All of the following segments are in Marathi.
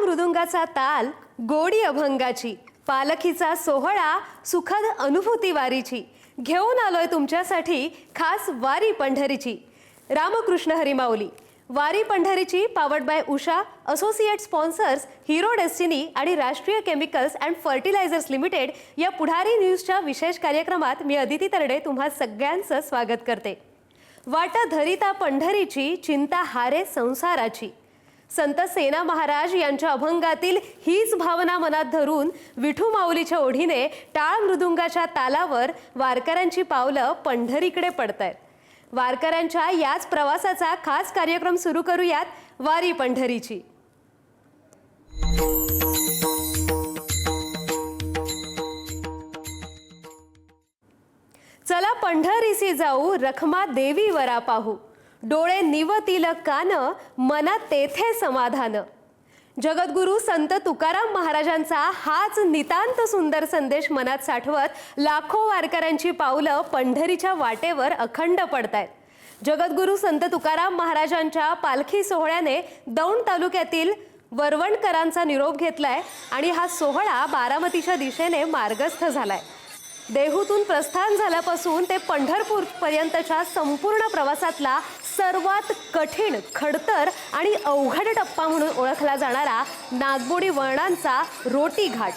मृदुंगाचा ताल, गोडी अभंगाची, पालखीचा सोहळा, सुखद अनुभूती वारीची, घेऊन आलोय तुमच्यासाठी खास वारी पंढरीची. रामकृष्ण हरी माऊली. वारी पंढरीची powered by Usha, associate sponsors Hero Destiny आणि Rashtriya chemicals and fertilisers limited या पुढारी न्यूजच्या विशेष कार्यक्रमात मी अदिती तरडे तुम्हा सगळ्यांचं स्वागत करते. वाटा धरिता पंढरीची, चिंता हारे संसाराची. संत सेना महाराज यांच्या अभंगातील हीच भावना मनात धरून विठू माऊलीच्या ओढीने टाळ मृदुंगाच्या तालावर वारकऱ्यांची पावलं पंढरीकडे पडतायत. वारकऱ्यांच्या याच प्रवासाचा खास कार्यक्रम सुरू करूयात, वारी पंढरीची. चला पंढरीसी जाऊ, रखमा देवी वरा पाहू, डोळे निवतील कान, मनात तेथे समाधान. जगद्गुरु संत तुकाराम महाराजांचा हाच नितांत सुंदर संदेश मनात साठवत लाखो वारकऱ्यांची पावलं पंढरीच्या वाटेवर अखंड पडतायत. जगद्गुरु संत तुकाराम महाराजांच्या पालखी सोहळ्याने दौंड तालुक्यातील वरवणकरांचा निरोप घेतलाय आणि हा सोहळा बारामतीच्या दिशेने मार्गस्थ झालाय. देहूतून प्रस्थान झाल्यापासून ते पंढरपूर पर्यंतच्या संपूर्ण प्रवासातला सर्वात कठीण, खडतर आणि अवघड टप्पा म्हणून ओळखला जाणारा नागमोडी वळणांचा रोटी घाट.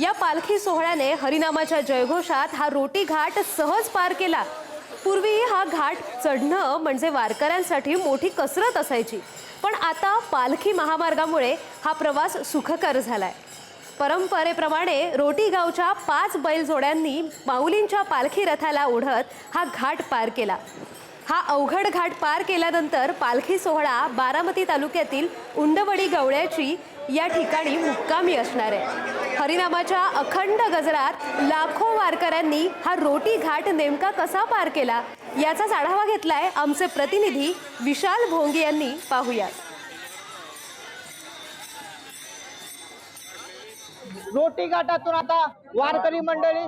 या पालखी सोहळ्याने हरिनामाच्या जयघोषात हा रोटी घाट सहज पार केला. पूर्वी हा घाट चढणं म्हणजे वारकऱ्यांसाठी मोठी कसरत असायची, पण आता पालखी महामार्गामुळे हा प्रवास सुखकर झालाय. परंपरेप्रमाणे रोटी गावच्या 5 बैलजोड्यांनी माऊलींच्या पालखी रथाला ओढत हा घाट पार केला. हा अवघड घाट पार केल्यानंतर पालखी सोहळा बारामती तालुक्यातील उंडवडी गवळ्याची या ठिकाणी मुक्कामी असणार आहे. हरिनामाच्या अखंड गजरात लाखो वारकऱ्यांनी हा रोटी घाट नेमका कसा पार केला याचाच आढावा घेतलाय आमचे प्रतिनिधी विशाल भोंगे यांनी. पाहूयात. रोटी घाटातून आता वारकरी मंडळी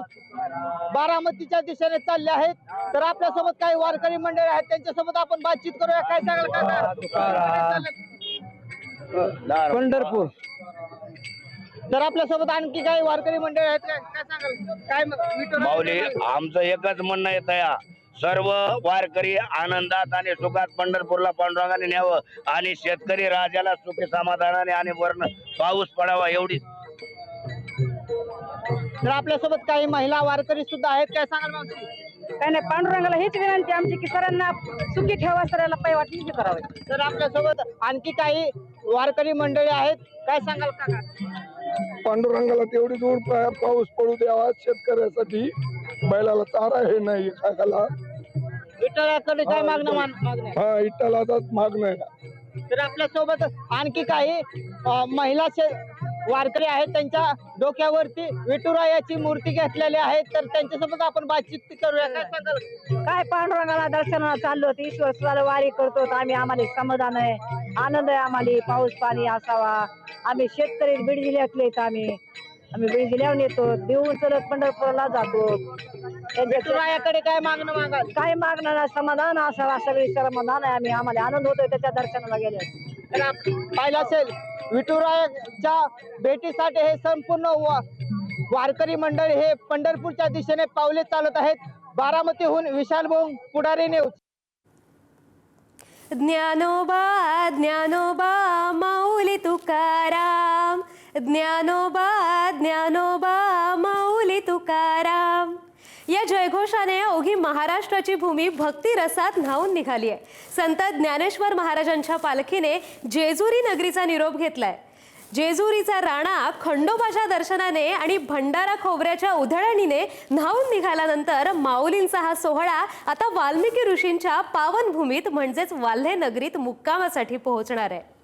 बारामतीच्या दिशेने चालले आहेत. तर आपल्यासोबत काही वारकरी मंडळी आहेत, त्यांच्यासोबत आपण बातचीत करूया. काय सांगाल? पंढरपूर. तर आपल्यासोबत आणखी काही वारकरी मंडळी आहेत, काय सांगाल? काय माऊली, आमचं एकच म्हणणं येत आहे, सर्व वारकरी आनंदात आणि सुखात पंढरपूरला पांडुरंगाने न्यावं आणि शेतकरी राजाला सुखी समाधानाने आणि वर्ण पाऊस पडावा एवढी. तर आपल्यासोबत काही महिला वारकरी सुद्धा आहेत, काय सांगाल मावशी? काय नाही, पांडुरंगाला हीच विनंती आमची की सरांना सुखी ठेवा, सरांना पाय वाटली करावे. तर आपल्यासोबत आणखी काही वारकरी मंडळी आहेत, काय सांगाल काका? पांडुरंगाला तेवढी दूर पाऊस पडू द्यावा, शेतकऱ्यासाठी बैलाला चारा हे नाही खायला. विठ्ठलाकडे काय मागणं? हा, विठ्ठलाचाच मागणं आहे. तर आपल्यासोबत आणखी काही महिला वारकरी आहेत, त्यांच्या डोक्यावरती विठुरायाची मूर्ती घेतलेली आहे. तर त्यांच्यासोबत आपण बातचीत करूया. काय सांगाल? काय पांडुरंगाला दर्शनाला चाललो होतो, ईश्वर सुद्धा वारी करतो, आम्ही आम्हाला समाधान आहे, आनंद आहे. आम्हाला पाऊस पाणी असावा. आम्ही शेतकरी बीड जिल्ह्यातले, आम्ही बीड जिल्ह्यावर येतो, देऊन चलत पंढरपूरला जातो. विठुरायाकडे काय मागणं मागाल? काय मागणं नाही, समाधान असावा, सगळी समाधान आहे. आम्हाला आनंद होतोय त्याच्या दर्शनाला गेले. पाहिलं असेल, विठुरायाच्या भेटीसाठी हे संपूर्ण वारकरी मंडळी हे पंढरपूरच्या दिशेने पावले चालत आहेत. बारामतीहून विशाल भोंग, पुढारी न्यूज. ज्ञानोबा ज्ञानोबा माऊली तुकाराम, ज्ञानोबा ज्ञानोबा माऊली तुकाराम. या जयघोषाने अवघी महाराष्ट्राची भूमी भक्ती रसात न्हावून निघाली आहे. संत ज्ञानेश्वर महाराजांच्या पालखीने जेजुरी नगरीचा निरोप घेतलाय. जेजुरीचा राणा खंडोबाच्या दर्शनाने आणि भंडारा खोबऱ्याच्या उधळणीने न्हावून निघाल्यानंतर माऊलींचा हा सोहळा आता वाल्मिकी ऋषींच्या पावनभूमीत म्हणजेच वाल्हे नगरीत मुक्कामासाठी पोहोचणार आहे.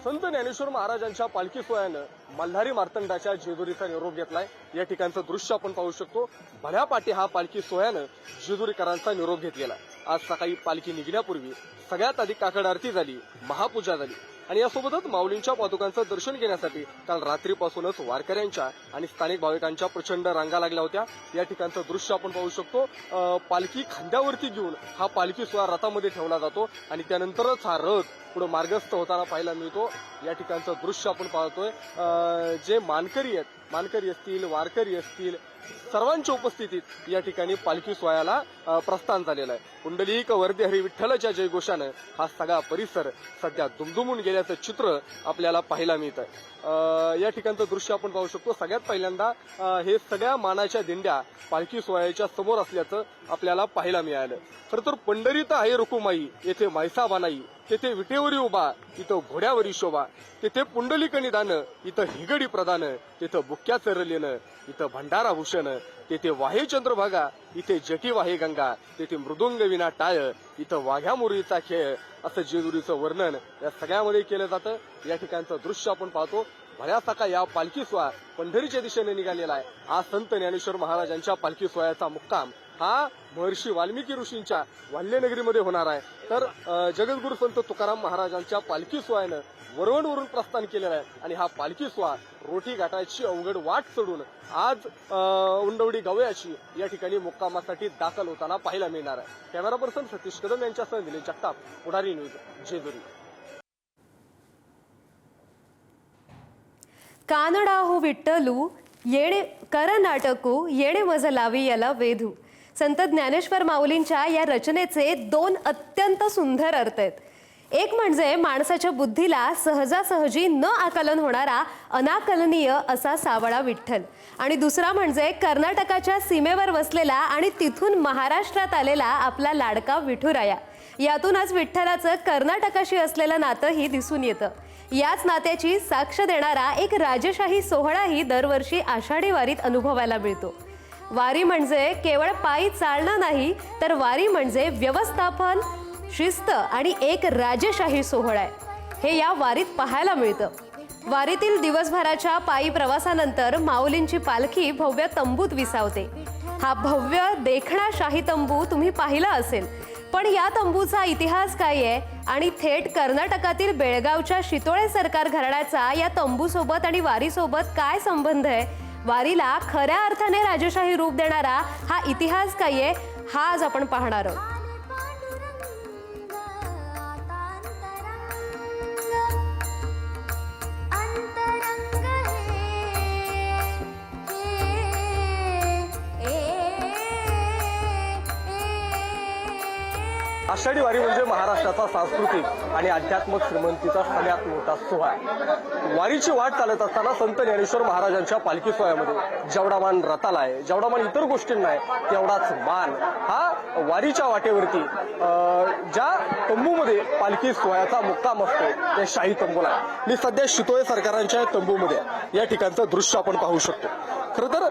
संत ज्ञानेश्वर महाराजांच्या पालखी सोहळ्यानं मल्हारी मार्तंडाच्या जेजुरीचा निरोप घेतलाय। या ठिकाणचं दृश्य आपण पाहू शकतो। भल्या पाटी हा पालखी सोहळ्यानं जेजुरीकरांचा निरोप घेतलेला आहे। आज सकाळी पालखी निघण्यापूर्वी सगळ्यात आधी काकड आरती झाली, महापूजा झाली आणि यासोबतच माऊलींच्या पादुकांचं दर्शन घेण्यासाठी काल रात्रीपासूनच वारकऱ्यांच्या आणि स्थानिक भाविकांच्या प्रचंड रांगा लागल्या होत्या। या ठिकाणचं दृश्य आपण पाहू शकतो। पालखी खांद्यावरती घेऊन हा पालखी सोहळा रथामध्ये ठेवला जातो आणि त्यानंतरच हा रथ पुढे मार्गस्थ होताना पाहायला मिळतो। या ठिकाणचं दृश्य आपण पाहतोय। जे मानकरी आहेत, मानकरी असतील, वारकरी असतील, सर्वांच्या उपस्थितीत या ठिकाणी पालखी सोहळ्याला प्रस्थान झालेलं आहे। पुंडलिक वरदे हरी विठ्ठलच्या जयघोषानं हा सगळा परिसर सध्या दुमदुमून गेल्याचं चित्र आपल्याला पाहायला मिळत आहे। या ठिकाणचं दृश्य आपण पाहू शकतो। सगळ्यात पहिल्यांदा हे सगळ्या मानाच्या दिंड्या पालखी सोहळ्याच्या समोर असल्याचं आपल्याला पाहायला मिळालं। खरं तर पंढरीत आहे रुकुमाई, येथे म्हैसा बानाई, तेथे विटेवरी उभा, इथं घोड्यावरी शोभा, तेथे पुंडलिक निदान, इथं हिगडी प्रदान, तिथं बुक्क्याचं रलेनं, इथं भंडारा भूषण, तेथे वाहे चंद्रभागा, इथे जटी वाहे गंगा, तेथे मृदुंग विना टाळ, इथं वाघ्या मुरळीचा खेळ, असं जेजुरीचं वर्णन या सगळ्यामध्ये केलं जातं। या ठिकाणचं दृश्य आपण पाहतो। भल्या सकाळ या पालखी सोहळा पंढरीच्या दिशेने निघालेला आहे। आज संत ज्ञानेश्वर महाराजांच्या पालखी सोहळ्याचा मुक्काम हा महर्षी वाल्मिकी ऋषींच्या वाल्यनगरीमध्ये होणार आहे। तर जगद्गुरु संत तुकाराम महाराजांच्या पालखी सोहळ्यानं वरवणवरून प्रस्थान केलेलं आहे आणि हा पालखी सोहळा रोटी घाटाची अवघड वाट चढून आज उंडवडी गवयाची या ठिकाणी मुक्कामासाठी दाखल होताना पाहायला मिळणार आहे। कॅमेरा पर्सन सतीश कदम यांच्यासह दिलीप जगताप, पुढारी न्यूज, जेजुरी। कानडाहू विठ्ठलू येणे कर नाटकू, येणे मज लावी याला वेधू। संत ज्ञानेश्वर माऊलींच्या या रचनेचे दोन अत्यंत सुंदर अर्थ आहेत। एक म्हणजे माणसाच्या बुद्धीला सहजासहजी न आकलन होणारा अनाकलनीय असा सावळा विठ्ठल, आणि दुसरा म्हणजे कर्नाटकाच्या सीमेवर वसलेला आणि तिथून महाराष्ट्रात आलेला आपला लाडका विठुराया। यातूनच विठ्ठलाचं कर्नाटकाशी असलेलं नातंही दिसून येतं। याच नात्याची साक्ष देणारा एक राजशाही सोहळाही दरवर्षी आषाढी वारीत अनुभवायला मिळतो। वारी म्हणजे केवळ पायी चालणं नाही, तर वारी म्हणजे व्यवस्थापन, शिस्त आणि एक राजशाही सोहळा आहे। हे या वारीत पाहायला मिळतं। वारीतील दिवसभराच्या पायी प्रवासानंतर माऊलींची पालखी भव्य तंबूत विसावते। हा भव्य देखणा शाही तंबू तुम्ही पाहिला असेल, पण या तंबूचा इतिहास काय आहे आणि थेट कर्नाटकातील बेळगावच्या शितोळे सरकार घराण्याचा या तंबूसोबत आणि वारीसोबत काय संबंध आहे? वारीला खऱ्या अर्थाने राजशाही रूप देणारा हा इतिहास काय आहे, हा आज आपण पाहणार आहोत। आषाढी वारी म्हणजे महाराष्ट्राचा सांस्कृतिक आणि आध्यात्मिक श्रीमंतीचा सगळ्यात मोठा सोहळा। वारीची वाट चालत असताना संत ज्ञानेश्वर महाराजांच्या पालखी सोहळ्यामध्ये जेवढा मान रथाला आहे, जेवढा मान इतर गोष्टींना आहे, तेवढाच मान हा वारीच्या वाटेवरती ज्या तंबूमध्ये पालखी सोहळ्याचा मुक्काम असतो त्या शाही तंबूला आहे। मी सध्या शितोळे सरकारांच्या तंबूमध्ये या ठिकाणचं दृश्य आपण पाहू शकतो। खरं तर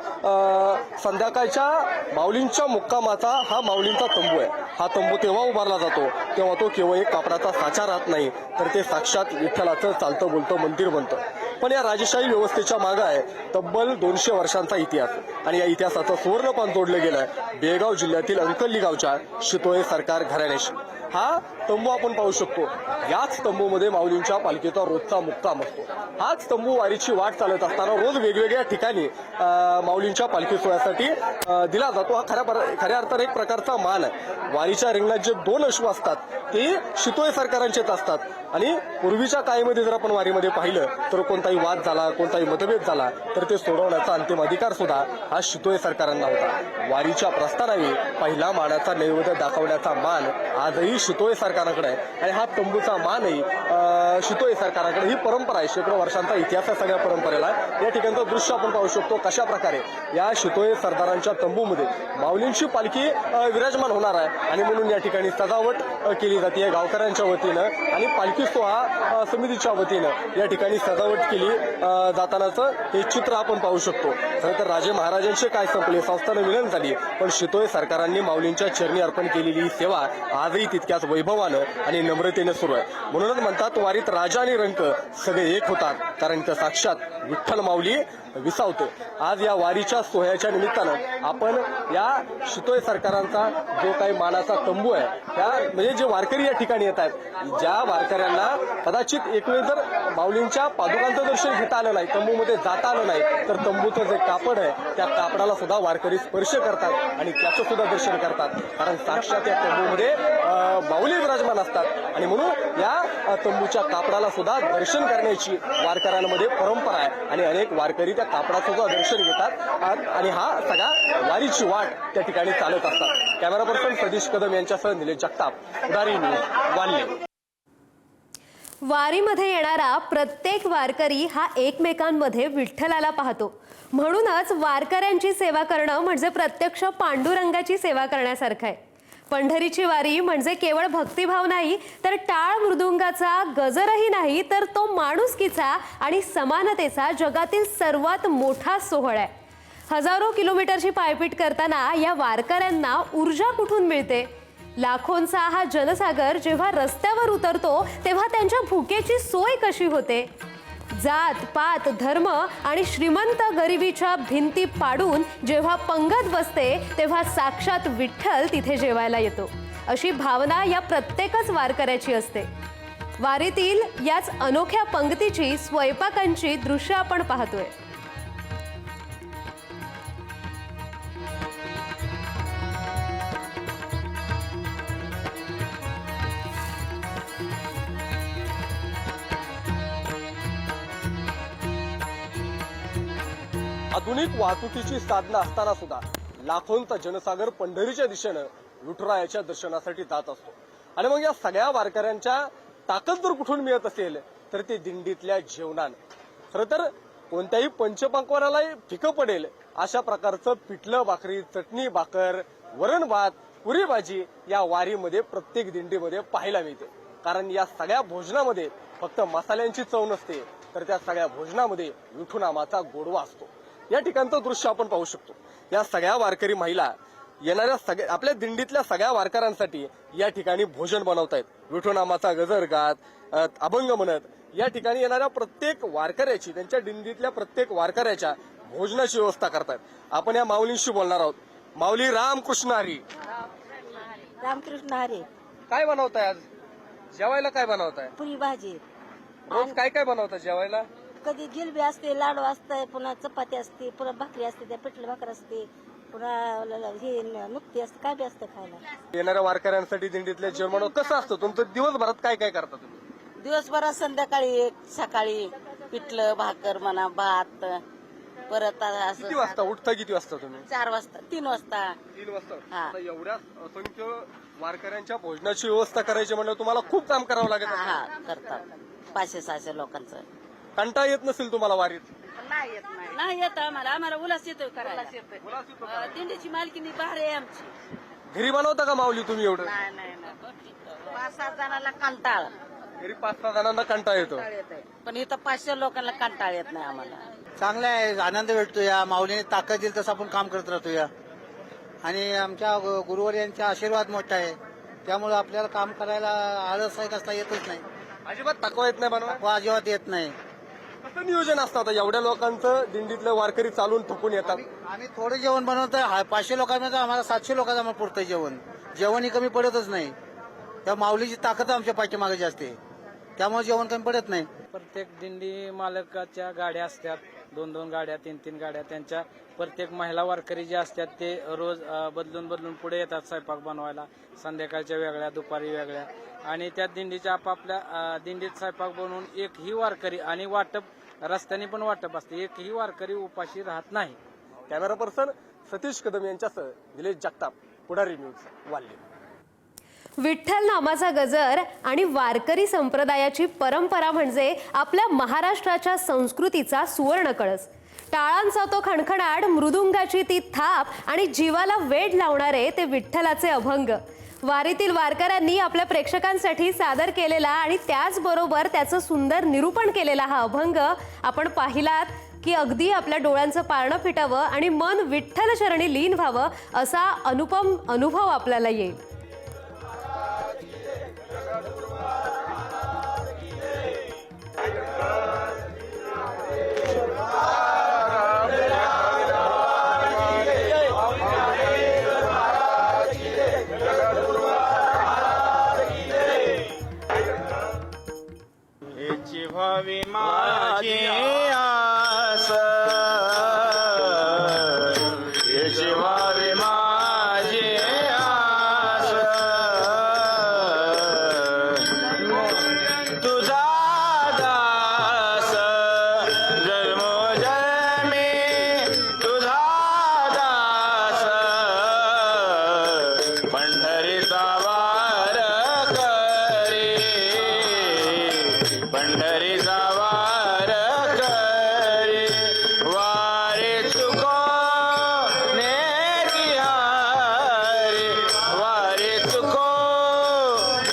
संध्याकाळच्या माऊलींच्या मुक्कामाचा हा माऊलींचा तंबू आहे। हा तंबू तेव्हा उभारला जातो तेव्हा तो केवळ एक कापडाचा साचा राहत नाही, तर ते साक्षात विठ्ठलाचं चालतं बोलतं मंदिर बनतं। पण या राजशाही व्यवस्थेच्या मागे आहे तब्बल 200 वर्षांचा इतिहास, आणि या इतिहासाचं सुवर्णपान जोडलं गेलं आहे बेळगाव जिल्ह्यातील अंकली गावच्या शितोळे सरकार घराण्याशी। हा तंबू आपण पाहू शकतो। याच तंबूमध्ये माऊलींच्या पालखीचा रोजचा मुक्काम असतो। हाच तंबू वारीची वाट चालत असताना रोज वेगवेगळ्या ठिकाणी माऊलींच्या पालखी सोहळ्यासाठी दिला जातो। हा खऱ्या अर्थाने एक प्रकारचा मान आहे। वारीच्या रिंगणात जे 2 अश्व असतात ते शितोळे सरकारांचेच असतात, आणि पूर्वीच्या काळामध्ये जर आपण वारीमध्ये पाहिलं तर कोणताही वाद झाला, कोणताही मतभेद झाला तर ते सोडवण्याचा अंतिम अधिकार सुद्धा हा शितोळे सरकारांना होता। वारीच्या प्रस्थानावेळी पहिला मानाचा नैवेद्य दाखवण्याचा मान आजही शितोळे सरकाराकडे आहे, आणि हा तंबूचा मानही शितोळे सरकाराकडे। ही परंपरा आहे, शेकडो वर्षांचा इतिहास आहे सगळ्या परंपरेला। या ठिकाणचं दृश्य आपण पाहू शकतो कशा प्रकारे या शितोळे सरदारांच्या तंबूमध्ये माऊलींची पालखी विराजमान होणार आहे, आणि म्हणून या ठिकाणी सजावट केली जाते गावकऱ्यांच्या वतीनं आणि पालखी सोहळा समितीच्या वतीनं या ठिकाणी सजावट केली जातानाचं हे चित्र आपण पाहू शकतो। खरं तर राजे महाराजांचे काय संपले, संस्थानं विलीन झाली, पण शितोळे सरकारांनी माऊलींच्या चरणी अर्पण केलेली ही सेवा आजही तितक्याच वैभवानं आणि नम्रतेने सुरू आहे। म्हणूनच म्हणतात वारीत वारीत राजा आणि रंक सगळे एक होतात, कारण ते साक्षात विठ्ठल माऊली विसावते. आज या वारीच्या सोहळ्याच्या निमित्तानं आपण या शितोळे सरकारांचा जो काही मानाचा तंबू आहे, त्या म्हणजे जे वारकरी या ठिकाणी येतात, ज्या वारकऱ्यांना कदाचित एक वेळ जर माऊलींच्या पादुकांचं दर्शन घेता आलं नाही, तंबूमध्ये जाता आलं नाही, तर तंबूचं जे कापड आहे त्या कापडाला सुद्धा वारकरी स्पर्श करतात आणि त्याचं सुद्धा दर्शन करतात, कारण साक्षात या तंबूमध्ये माऊली विराजमान असतात. आणि म्हणून या तंबूच्या कापडाला सुद्धा दर्शन करण्याची वारकऱ्यांमध्ये परंपरा आहे आणि अनेक वारकरी त्या कापडाचं सुद्धा दर्शन घेतात आणि हा सगळा वारीची वाट त्या ठिकाणी चालत असतात. कॅमेरा पर्सन सतीश कदम यांच्यासह निलेश जगताप, पुढारी न्यूज, वाल्हे. वारीमध्ये येणारा प्रत्येक वारकरी हा एकमेकांमध्ये विठ्ठलाला पाहतो. म्हणूनच वारकऱ्यांची सेवा करणं म्हणजे प्रत्यक्ष पांडुरंगाची सेवा करण्यासारखं आहे. पंढरीची वारी म्हणजे केवळ भक्तिभाव नाही, तर टाळ मृदुंगाचा गजरही नाही, तर तो माणुसकीचा आणि समानतेचा जगातील सर्वात मोठा सोहळा आहे. हजारो किलोमीटरची पायपीट करताना या वारकऱ्यांना ऊर्जा कुठून मिळते? लाखोंचा हा जनसागर जेव्हा रस्त्यावर उतरतो तेव्हा त्यांच्या भुकेची सोय कशी होते? जात पात धर्म आणि श्रीमंत गरिबीच्या भिंती पाडून जेव्हा पंगत बसते तेव्हा साक्षात विठ्ठल तिथे जेवायला येतो, अशी भावना या प्रत्येकच वारकऱ्याची असते. वारीतील याच अनोख्या पंक्तीची, स्वयंपाकांची दृश्य आपण पाहतोय. आधुनिक वाहतुकीची साधनं असताना सुद्धा लाखोंचा जनसागर पंढरीच्या दिशेनं विठुरायाच्या दर्शनासाठी जात असतो. आणि मग या सगळ्या वारकऱ्यांच्या ताकद जर कुठून मिळत असेल तर ते दिंडीतल्या जेवणानं. खरं तर कोणत्याही पंचपक्वान्नालाही फिकं पडेल अशा प्रकारचं पिठलं भाकरी, चटणी भाकर, वरण भात, पुरी भाजी या वारीमध्ये प्रत्येक दिंडीमध्ये पाहायला मिळते. कारण या सगळ्या भोजनामध्ये फक्त मसाल्यांची चव नसते, तर त्या सगळ्या भोजनामध्ये विठुनामाचा गोडवा असतो. या ठिकाणचं दृश्य आपण पाहू शकतो. या सगळ्या वारकरी महिला येणाऱ्या आपल्या दिंडीतल्या सगळ्या वारकऱ्यांसाठी या ठिकाणी भोजन बनवतायत. विठुनामाचा गजर गात, अभंग म्हणत या ठिकाणी येणाऱ्या प्रत्येक वारकऱ्याची, त्यांच्या दिंडीतल्या प्रत्येक वारकऱ्याच्या भोजनाची व्यवस्था करतायत. आपण या माऊलींशी बोलणार आहोत. माऊली रामकृष्ण हरी. रामकृष्ण हरी. काय बनवताय आज जेवायला? काय बनवताय? पुरी भाजी. रोज काय काय बनवताय जेवायला? कधी जिलबी असते, लाडू असते, पुन्हा चपाती असते, पुन्हा भाकरी असते, त्या पिठलं भाकर असते, पुन्हा हे नुकती असते, काय बी असतं खायला. येणाऱ्या वारकऱ्यांसाठी दिंडीतल्या जेवण कसं असतं तुमचं? दिवसभरात काय काय करता तुम्ही? दिवसभरात संध्याकाळी सकाळी पिठलं भाकर म्हणा, भात, परत असं. किती वाजता उठता? किती वाजता तुम्ही? 4 वाजता, 3 वाजता. 3 वाजता. हा. आता एवढ्या असंख्य वारकऱ्यांच्या भोजनाची व्यवस्था करायची म्हणल्यावर तुम्हाला खूप काम करावं लागेल. हा करतात 500-600 लोकांचं. कंटाळा येत नसेल तुम्हाला वारीत? नाही येत आम्हाला उल्हास येतोय करायला. दिंडीची मालकीनी भारी आहे आमची. घरी बनवता का माऊली तुम्ही एवढं? नाही 5-7 जणांना कंटाळ. घरी 5-6 जणांना कंटाळा येतो. पण इथं 500 लोकांना कंटाळ येत नाही आम्हाला. चांगला आहे, आनंद भेटतो. या माऊलीने ताकद दिली तसं आपण काम करत राहतो या. आणि आमच्या गुरुवर यांचा आशीर्वाद मोठा आहे, त्यामुळे आपल्याला काम करायला आळस आहे कसला येतच नाही. अजिबात थकवा येत नाही बनवा? अजिबात येत नाही. कसं नियोजन असतं आता एवढ्या लोकांचं? दिंडीतलं वारकरी चालून थकून येतात. आम्ही थोडं जेवण बनवतोय. 500 लोकांमध्ये आम्हाला 700 लोकांचं आम्हाला पुरतंय जेवण. जेवणही कमी पडतच नाही. त्या माऊलीची ताकद आमच्या पाठीमागे जास्त आहे, त्यामुळे जेवण कमी पडत नाही. प्रत्येक दिंडी मालकाच्या गाड्या असतात, 2-2 गाड्या, 3-3 गाड्या. त्यांच्या प्रत्येक महिला वारकरी जे असतात ते रोज बदलून पुढे येतात स्वयंपाक बनवायला. संध्याकाळच्या वेगळ्या, दुपारी वेगळ्या. आणि त्या दिंडीच्या आपापल्या दिंडीत स्वयंपाक बनवून एकही वारकरी, आणि वाटप रस्त्याने पण वाटप असते, एकही वारकरी उपाशी राहत नाही. कॅमेरा पर्सन सतीश कदम यांच्यासह निलेश जगताप, पुढारी न्यूज, वाल्हे. विठ्ठल नामाचा गजर आणि वारकरी संप्रदायाची परंपरा म्हणजे आपल्या महाराष्ट्राच्या संस्कृतीचा सुवर्ण कळस. टाळांचा तो खणखणाट, मृदुंगाची ती थाप आणि जीवाला वेड लावणारे ते विठ्ठलाचे अभंग. वारीतील वारकऱ्यांनी आपल्या प्रेक्षकांसाठी सादर केलेला आणि त्याचबरोबर त्याचं सुंदर निरूपण केलेला हा अभंग आपण पाहिलात की अगदी आपल्या डोळ्यांचं पारणं फिटावं आणि मन विठ्ठल चरणी लीन व्हावं असा अनुपम अनुभव आपल्याला येईल. माझी आस याची व्हावी माझी आस तुझा दास जन्मोजन्मी तुझा दास पंढरीचा वार करी पंढरीचा वार करी वारे चुको नेती हारी वारे चुको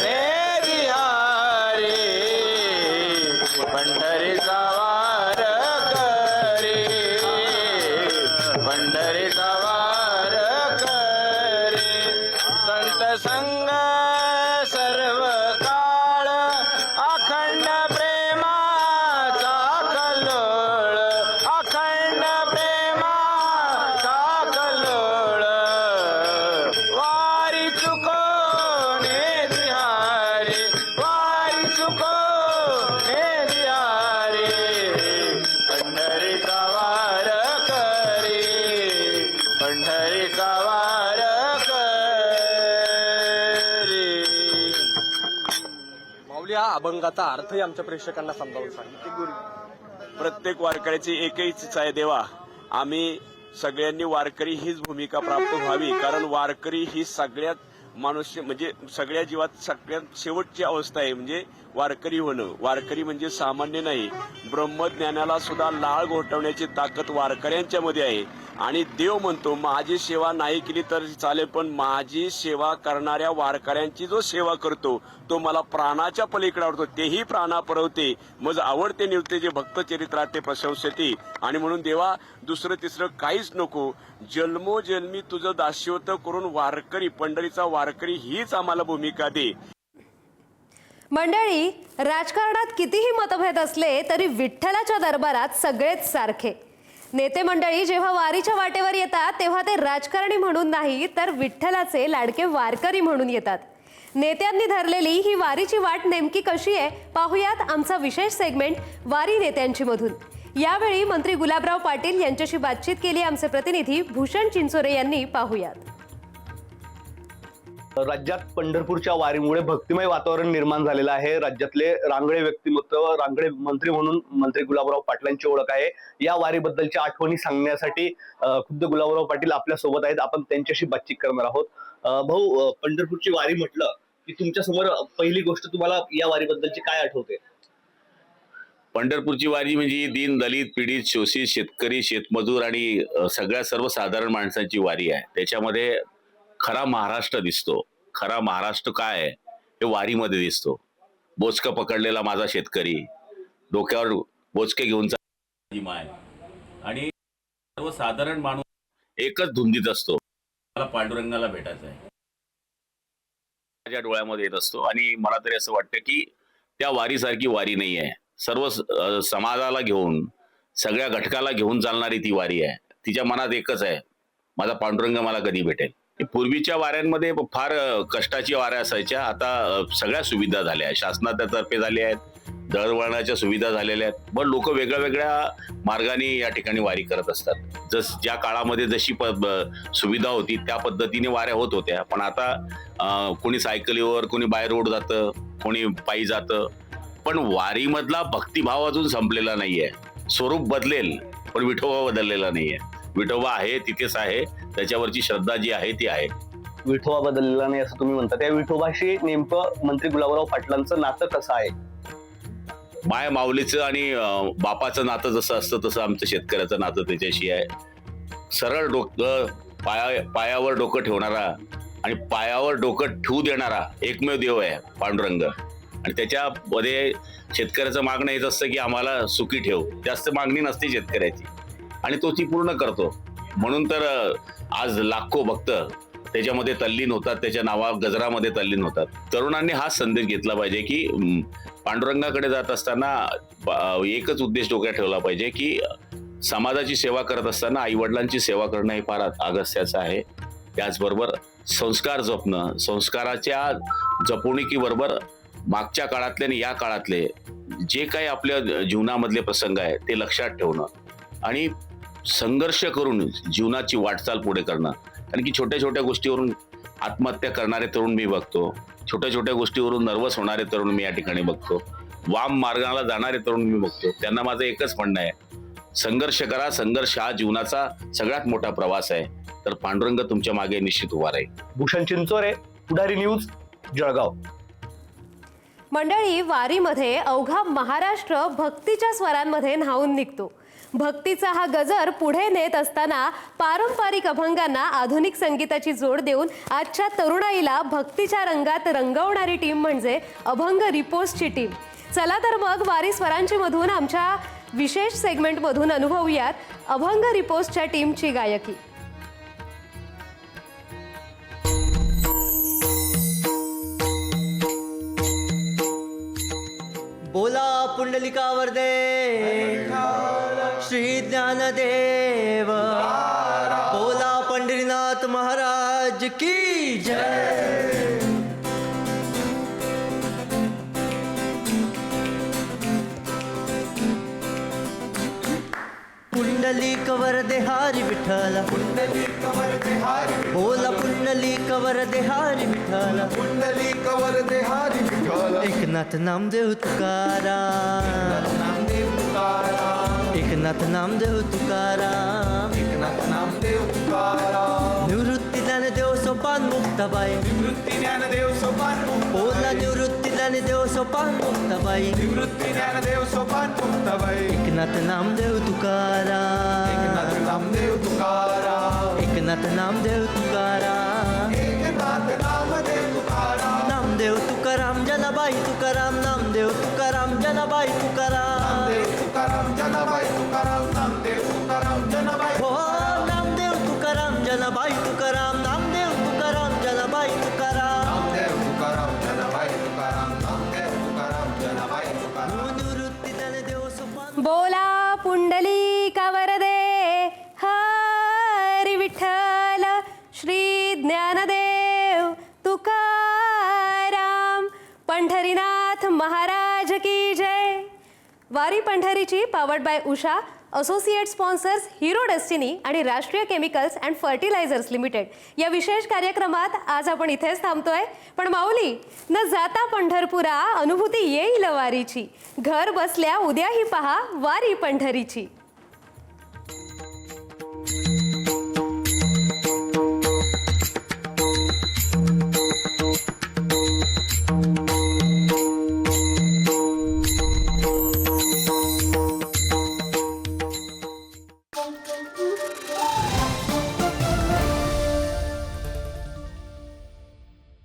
नेती हारी पंढरीचा वार करी पंढरीचा वार करी संत संग सर्व काळ अखंड प्रेमाचा कल्लोळ अखंड प्रेमाचा कल्लोळ वारी चुकोने तिहारी वारी चुकोने तिहारी पंढरीचा वार करी पंढरीचा वार करी. माऊली, हा अभंगाचा अर्थही आमच्या प्रेक्षकांना समजावून सांगितले. प्रत्येक वारकऱ्याची एकही इच्छा आहे, देवा आम्ही सगळ्यांनी वारकरी हीच भूमिका प्राप्त व्हावी. कारण वारकरी ही सगळ्यात मनुष्य म्हणजे सगळ्या जीवात सगळ्यात शेवटची अवस्था आहे, म्हणजे वारकरी होणं. वारकरी म्हणजे सामान्य नाही, ब्रह्मज्ञानाला सुद्धा लाळ घोटवण्याची ताकद वारकऱ्यांच्या मध्ये आहे. आणि देव म्हणतो माझी सेवा नाही केली तर चालेल, पण माझी सेवा करणाऱ्या वारकऱ्यांची जो सेवा करतो तो मला प्राणाच्या पलीकडे आवडतो, तेही प्राणा परवते मग आवडते निवते जे भक्त चरित्रात ते प्रशंसते. आणि म्हणून देवा दुसरं तिसरं काहीच नको, जन्मोजन्मी तुझं दास्यवत करून वारकरी पंढरीचा वारकरी हीच आम्हाला भूमिका दे. मंडळी, राजकारणात कितीही मतभेद असले तरी विठ्ठलाच्या दरबारात सगळेच सारखे. नेते मंडळी जेव्हा वारीच्या वाटेवर येतात तेव्हा ते राजकारणी म्हणून नाही तर विठ्ठलाचे लाडके वारकरी म्हणून येतात. नेत्यांनी धरलेली ही वारीची वाट नेमकी कशी आहे पाहूयात आमचा विशेष सेगमेंट वारी नेत्यांची मधून. यावेळी मंत्री गुलाबराव पाटील यांच्याशी बातचीत केली आमचे प्रतिनिधी भूषण चिंचोरे यांनी. पाहूयात. राज्यात पंढरपूरच्या वारीमुळे भक्तिमय वातावरण निर्माण झालेलं आहे. राज्यातले रांगडे व्यक्तिमत्व, रांगडे मंत्री म्हणून मंत्री गुलाबराव पाटलांची ओळख आहे. या वारीबद्दलच्या आठवणी सांगण्यासाठी खुद्द गुलाबराव पाटील आपल्या सोबत आहेत. आपण त्यांच्याशी बातचीत करणार आहोत. भाऊ, पंढरपूरची वारी म्हटलं की तुमच्या समोर पहिली गोष्ट तुम्हाला या वारीबद्दलची काय आठवते? पंढरपूरची वारी म्हणजे दीन दलित पीडित शोषित शेतकरी शेतमजूर आणि सगळ्या सर्वसाधारण माणसांची वारी आहे. त्याच्यामध्ये खरा महाराष्ट्र दिसतो. खरा महाराष्ट्र काय आहे हे वारीमध्ये दिसतो. बोचकं पकडलेला माझा शेतकरी, डोक्यावर बोचके घेऊन माय आणि सर्वसाधारण माणूस एकच धुंदीत असतो, मला पांडुरंगाला भेटायचं आहे, माझ्या डोळ्यामध्ये येत असतो. आणि मला तरी असं वाटतं की त्या वारीसारखी वारी नाही आहे. सर्व समाजाला घेऊन सगळ्या घटकाला घेऊन चालणारी ती वारी आहे. तिच्या मनात एकच आहे, माझा पांडुरंग मला कधी भेटेल. पूर्वीच्या वाऱ्यांमध्ये फार कष्टाची वाऱ्या असायच्या. आता सगळ्या सुविधा झाल्या आहेत, शासनाच्या तर्फे झाल्या आहेत, दळणवळणाच्या सुविधा झालेल्या आहेत. पण लोक वेगळ्या वेगळ्या मार्गाने या ठिकाणी वारी करत असतात. ज्या काळामध्ये जशी सुविधा होती त्या पद्धतीने वाऱ्या होत होत्या. पण आता कोणी सायकलीवर, कोणी बाय रोड जातं, कोणी पायी जातं. पण वारीमधला भक्तिभाव अजून संपलेला नाहीये. स्वरूप बदलेल पण विठोबा बदललेला नाहीये. विठोबा आहे तिथेच आहे, त्याच्यावरची श्रद्धा जी आहे ती आहे. विठोबा बदललेला नाही असं तुम्ही म्हणता, त्या विठोबाशी नेमकं मंत्री गुलाबराव पाटलांचं नातं कसं आहे? माय माऊलीचं आणि बापाचं नातं जसं असतं तसं आमचं शेतकऱ्याचं नातं त्याच्याशी आहे. सरळ डोकं पायावर डोकं ठेवणारा आणि पायावर डोकं ठेवू देणारा एकमेव देव आहे पांडुरंग. आणि त्याच्यामध्ये शेतकऱ्याचं मागणं हेच असतं की आम्हाला सुखी ठेव. जास्त मागणी नसते शेतकऱ्याची आणि तो ती पूर्ण करतो. म्हणून तर आज लाखो भक्त त्याच्यामध्ये तल्लीन होतात, त्याच्या गजरामध्ये तल्लीन होतात. तरुणांनी हा संदेश घेतला पाहिजे की पांडुरंगाकडे जात असताना एकच उद्देश डोक्यात ठेवला पाहिजे की समाजाची सेवा करत असताना आई वडिलांची सेवा करणं हे फार अगत्याचं आहे. त्याचबरोबर संस्कार जपणं, संस्काराच्या जपणुकीबरोबर मागच्या काळातले आणि या काळातले जे काही आपल्या जीवनामधले प्रसंग आहे ते लक्षात ठेवणं आणि संघर्ष करून जीवनाची वाटचाल पुढे करणं. कारण की छोट्या छोट्या गोष्टीवरून आत्महत्या करणारे तरुण मी बघतो, छोट्या छोट्या गोष्टीवरून नर्वस होणारे तरुण मी या ठिकाणी बघतो, वाम मार्गाला जाणारे तरुण मी बघतो. त्यांना माझं एकच म्हणणं आहे, संघर्ष करा. संघर्ष हा जीवनाचा सगळ्यात मोठा प्रवास आहे. तर पांडुरंग तुमच्या मागे निश्चित उभा राहील. भूषण चिंचोरे, पुढारी न्यूज, जळगाव. मंडळी, वारीमध्ये अवघा महाराष्ट्र भक्तीच्या स्वरांमध्ये न्हाऊन निघतो. भक्तीचा हा गजर पुढे नेत असताना पारंपरिक अभंगांना आधुनिक संगीताची जोड देऊन आजच्या तरुणाईला भक्तीच्या रंगात रंगवणारी टीम म्हणजे अभंग रिपोर्ट्सची टीम. चला तर मग वारी स्वरांची मधून आमच्या विशेष सेगमेंटमधून अनुभवूयात अभंग रिपोर्ट्सच्या टीमची गायकी. बोला पुंडलिकावर दे श्री ज्ञानदेव, बोला पंढरीनाथ महाराज की जय. पुंडलिक वरदे हरी विठ्ठल, पुंडलिक वरदे हरी, बोला पुंडलिक वरदे हरी विठ्ठल, पुंडलिक वरदे हरी विठ्ठल. एकनाथ नामदेव तुकाराम, नामदेव तुकाराम, एकनाथ नामदेव तुकाराम, एकनाथ नामदेव तुकाराम. निवृत्ती ज्ञानदेव सोपान मुक्ताबाई, निवृत्ती ज्ञानदेव सोपान, बोला निवृत्ती ज्ञानदेव सोपान मुक्ताबाई, निवृत्ती ज्ञानदेव सोपान मुक्ताबाई. एकनाथ नामदेव तुकाराम, एकनाथ नामदेव तुकाराम, एकनाथ नामदेव तुकाराम, एकनाथ नामदेव तुकाराम. नामदेव तुकाराम जनाबाई तुकाराम, नामदेव तुकाराम जनाबाई तुकाराम, नामदेव तुकाराम जनाबाई तुकाराम, नामदेव तुकाराम जनाबाई. हो नामदेव तुकाराम जनाबाई तुकाराम, नामदेव तुकाराम जनाबाई तुकाराम, नामदेव तुकाराम जनाबाई तुकाराम, नामदेव तुकाराम जनाबाई तुकाराम. निवृत्ती ज्ञानदेव सोपान. बोला पुंडलिका वरदे हरी विठ्ठल, श्री ज्ञानदेव तुकाराम, पंढरीनाथ महाराज की जय. वारी पंढरीची powered by Usha, associate sponsors Hero Destiny आणि Rashtriya chemicals and fertilisers limited या विशेष कार्यक्रमात आज आपण इथेच थांबतोय. पण माऊली, न जाता पंढरपुरा अनुभूती येईल वारीची, घर बसल्या उद्याही पहा वारी पंढरीची.